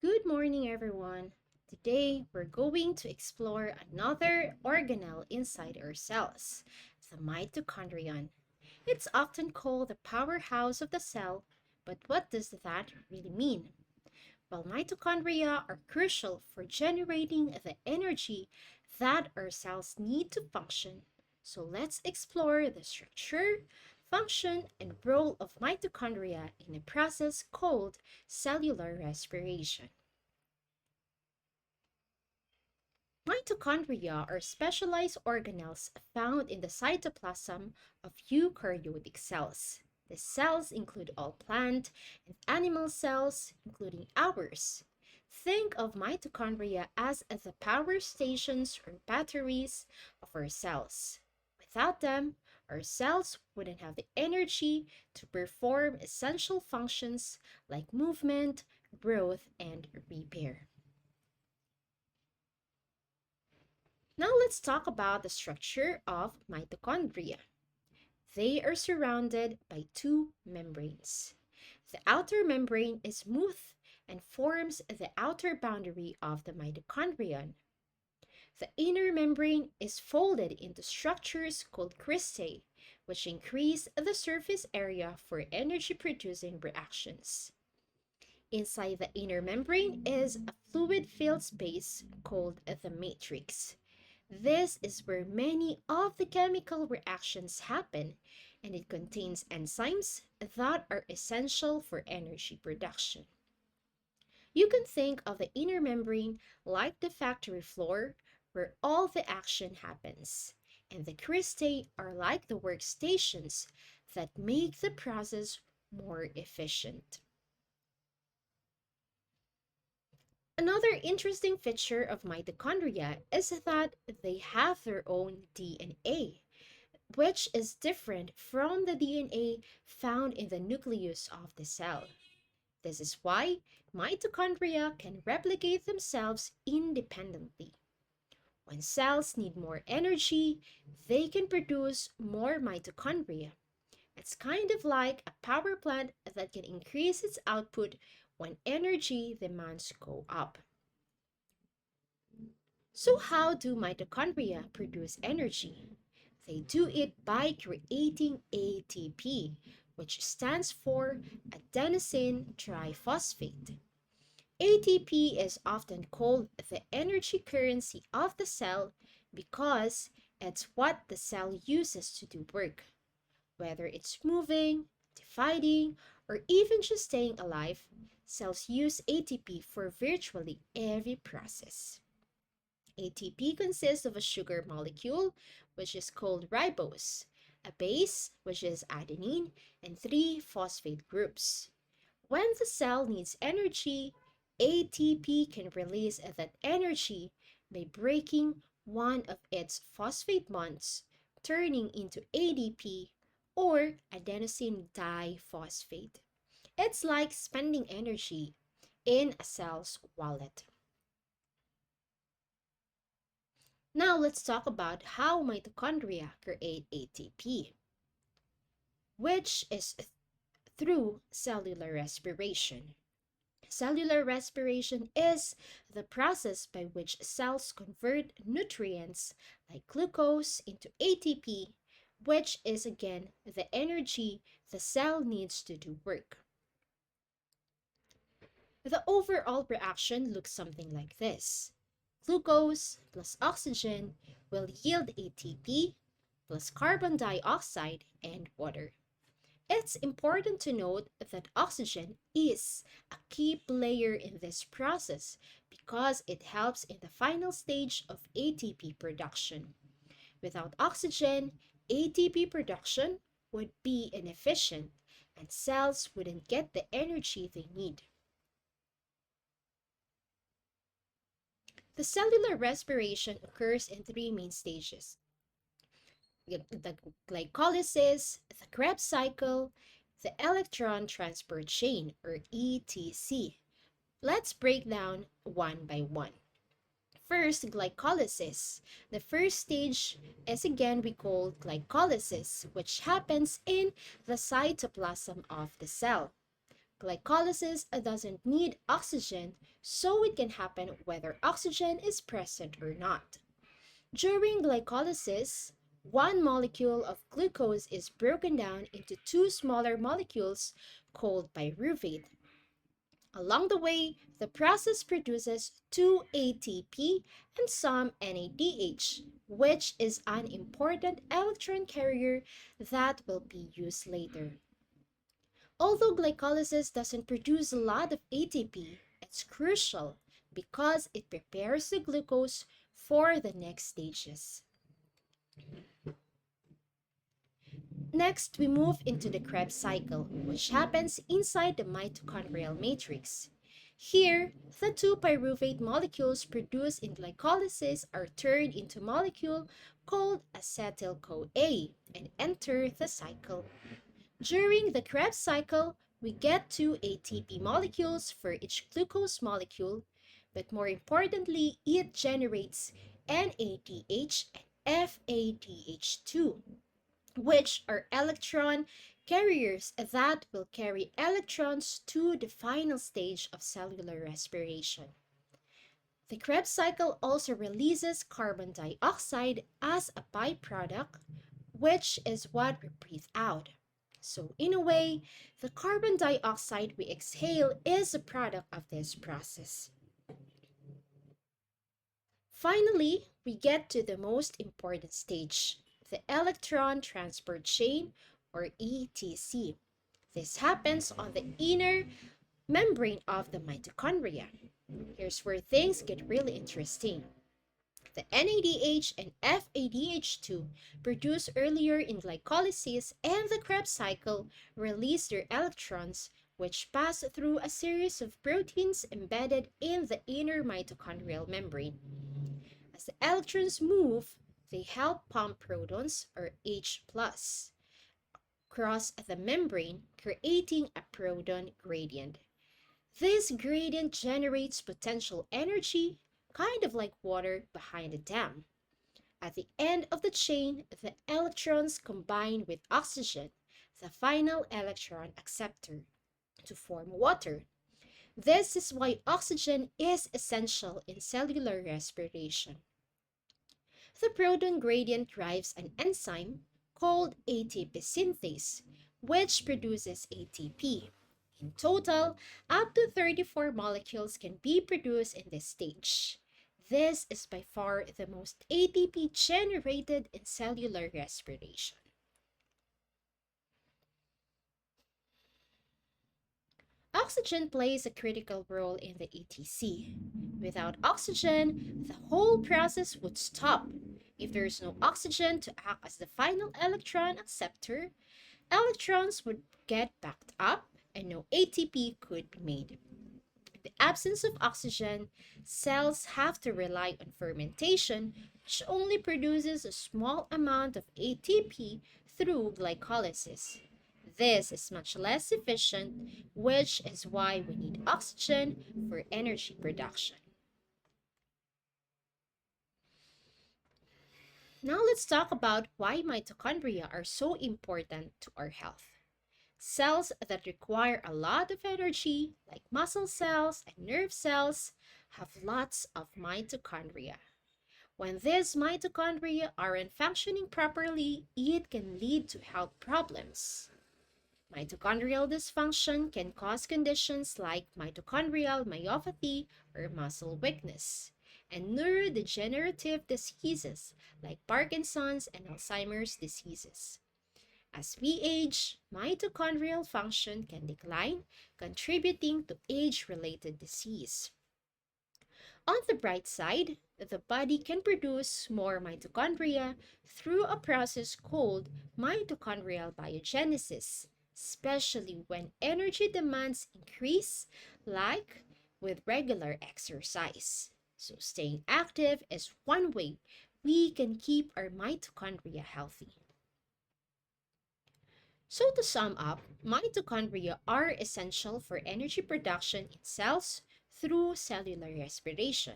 Good morning, everyone. Today, we're going to explore another organelle inside our cells, the mitochondrion. It's often called the powerhouse of the cell, but what does that really mean? Well, mitochondria are crucial for generating the energy that our cells need to function. So let's explore the structure, function, and role of mitochondria in a process called cellular respiration. Mitochondria are specialized organelles found in the cytoplasm of eukaryotic cells. The cells include all plant and animal cells, including ours. Think of mitochondria as the power stations or batteries of our cells. Without them, our cells wouldn't have the energy to perform essential functions like movement, growth, and repair. Now let's talk about the structure of mitochondria. They are surrounded by two membranes. The outer membrane is smooth and forms the outer boundary of the mitochondrion. The inner membrane is folded into structures called cristae, which increase the surface area for energy-producing reactions. Inside the inner membrane is a fluid-filled space called the matrix. This is where many of the chemical reactions happen, and it contains enzymes that are essential for energy production. You can think of the inner membrane like the factory floor where all the action happens, and the cristae are like the workstations that make the process more efficient. Another interesting feature of mitochondria is that they have their own DNA, which is different from the DNA found in the nucleus of the cell. This is why mitochondria can replicate themselves independently. When cells need more energy, they can produce more mitochondria. It's kind of like a power plant that can increase its output when energy demands go up. So how do mitochondria produce energy? They do it by creating ATP, which stands for adenosine triphosphate. ATP is often called the energy currency of the cell because it's what the cell uses to do work. Whether it's moving, dividing, or even just staying alive, cells use ATP for virtually every process. ATP consists of a sugar molecule, which is called ribose, a base, which is adenine, and three phosphate groups. When the cell needs energy, ATP can release that energy by breaking one of its phosphate bonds, turning into ADP or adenosine diphosphate. It's like spending energy in a cell's wallet. Now let's talk about how mitochondria create ATP, which is through cellular respiration. Cellular respiration is the process by which cells convert nutrients like glucose into ATP, which is again the energy the cell needs to do work. The overall reaction looks something like this. Glucose plus oxygen will yield ATP plus carbon dioxide and water. It's important to note that oxygen is a key player in this process because it helps in the final stage of ATP production. Without oxygen, ATP production would be inefficient and cells wouldn't get the energy they need. The cellular respiration occurs in three main stages: the glycolysis, the Krebs cycle, the electron transport chain, or ETC. Let's break down one by one. First, glycolysis. The first stage is again we call glycolysis, which happens in the cytoplasm of the cell. Glycolysis doesn't need oxygen, so it can happen whether oxygen is present or not. During glycolysis, one molecule of glucose is broken down into two smaller molecules called pyruvate. Along the way, the process produces 2 ATP and some NADH, which is an important electron carrier that will be used later. Although glycolysis doesn't produce a lot of ATP, it's crucial because it prepares the glucose for the next stages. Next, we move into the Krebs cycle, which happens inside the mitochondrial matrix. Here, the two pyruvate molecules produced in glycolysis are turned into a molecule called acetyl-CoA and enter the cycle. During the Krebs cycle, we get two ATP molecules for each glucose molecule, but more importantly, it generates NADH and FADH2, which are electron carriers that will carry electrons to the final stage of cellular respiration. The Krebs cycle also releases carbon dioxide as a byproduct, which is what we breathe out. So, in a way, the carbon dioxide we exhale is a product of this process. Finally, we get to the most important stage, the electron transport chain, or ETC. This happens on the inner membrane of the mitochondria. Here's where things get really interesting. The NADH and FADH2 produced earlier in glycolysis and the Krebs cycle release their electrons, which pass through a series of proteins embedded in the inner mitochondrial membrane. As the electrons move, they help pump protons, or H+, across the membrane, creating a proton gradient. This gradient generates potential energy, kind of like water behind a dam. At the end of the chain, the electrons combine with oxygen, the final electron acceptor, to form water. This is why oxygen is essential in cellular respiration. The proton gradient drives an enzyme called ATP synthase, which produces ATP. In total, up to 34 molecules can be produced in this stage. This is by far the most ATP generated in cellular respiration. Oxygen plays a critical role in the ETC. Without oxygen, the whole process would stop. If there is no oxygen to act as the final electron acceptor, electrons would get backed up and no ATP could be made. In the absence of oxygen, cells have to rely on fermentation, which only produces a small amount of ATP through glycolysis. This is much less efficient, which is why we need oxygen for energy production. Now let's talk about why mitochondria are so important to our health. Cells that require a lot of energy, like muscle cells and nerve cells, have lots of mitochondria. When these mitochondria aren't functioning properly, it can lead to health problems. Mitochondrial dysfunction can cause conditions like mitochondrial myopathy or muscle weakness, and neurodegenerative diseases like Parkinson's and Alzheimer's diseases. As we age, mitochondrial function can decline, contributing to age-related disease. On the bright side, the body can produce more mitochondria through a process called mitochondrial biogenesis, especially when energy demands increase, like with regular exercise. So staying active is one way we can keep our mitochondria healthy. So to sum up, mitochondria are essential for energy production in cells through cellular respiration.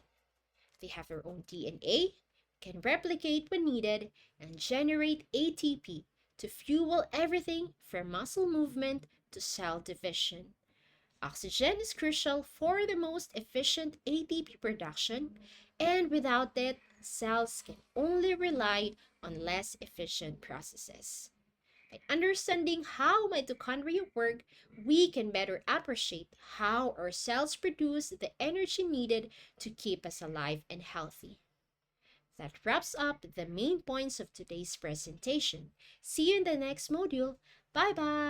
They have their own DNA, can replicate when needed, and generate ATP to fuel everything from muscle movement to cell division. Oxygen is crucial for the most efficient ATP production, and without it, cells can only rely on less efficient processes. By understanding how mitochondria work, we can better appreciate how our cells produce the energy needed to keep us alive and healthy. That wraps up the main points of today's presentation. See you in the next module. Bye bye!